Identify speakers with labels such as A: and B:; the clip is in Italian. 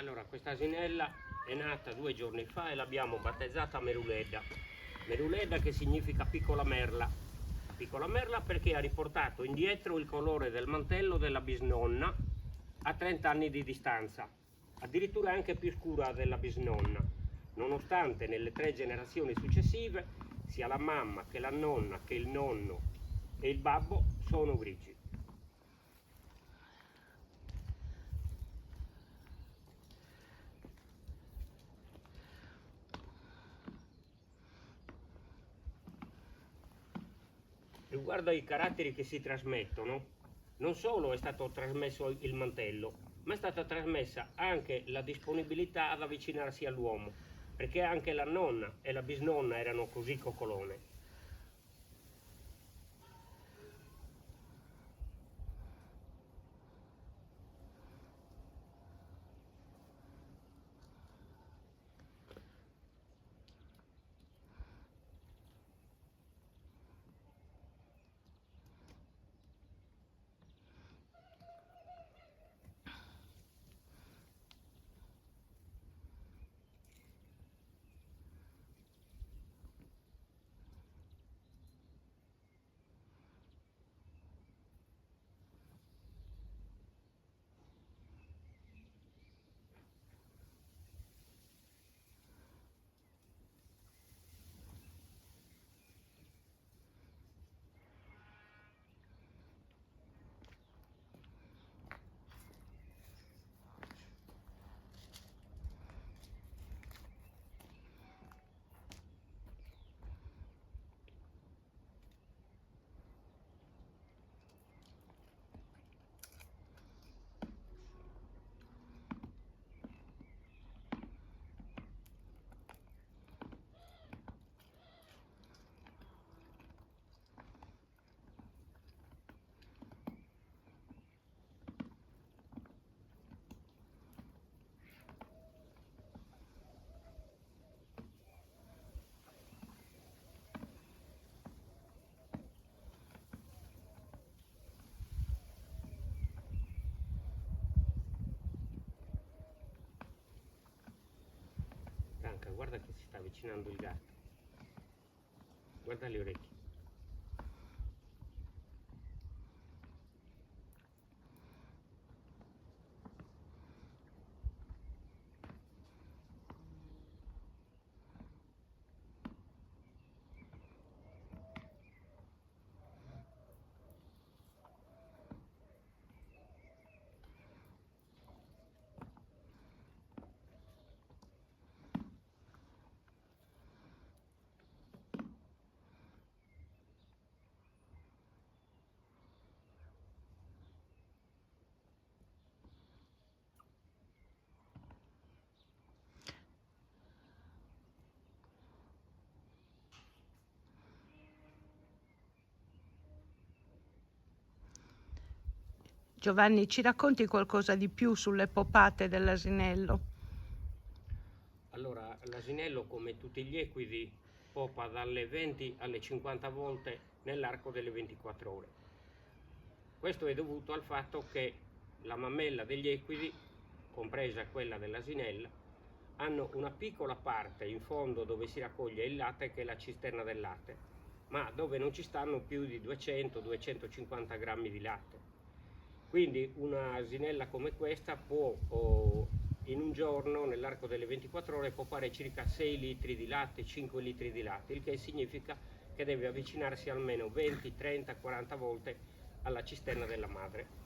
A: Allora, questa asinella è nata 2 giorni fa e l'abbiamo battezzata Meruledda. Meruledda che significa piccola merla. Piccola merla perché ha riportato indietro il colore del mantello della bisnonna a 30 anni di distanza, addirittura anche più scura della bisnonna, nonostante nelle 3 generazioni successive sia la mamma che la nonna che il nonno e il babbo sono grigi. Riguardo ai caratteri che si trasmettono, non solo è stato trasmesso il mantello, ma è stata trasmessa anche la disponibilità ad avvicinarsi all'uomo, perché anche la nonna e la bisnonna erano così coccolone. Franca, guarda che si sta avvicinando il gatto. Guarda le orecchie.
B: Giovanni, ci racconti qualcosa di più sulle popate dell'asinello?
A: Allora, l'asinello, come tutti gli equidi, popa dalle 20 alle 50 volte nell'arco delle 24 ore. Questo è dovuto al fatto che la mammella degli equidi, compresa quella dell'asinella, hanno una piccola parte in fondo dove si raccoglie il latte, che è la cisterna del latte, ma dove non ci stanno più di 200-250 grammi di latte. Quindi una asinella come questa può in un giorno, nell'arco delle 24 ore, popare circa 6 litri di latte, 5 litri di latte, il che significa che deve avvicinarsi almeno 20, 30, 40 volte alla cisterna della madre.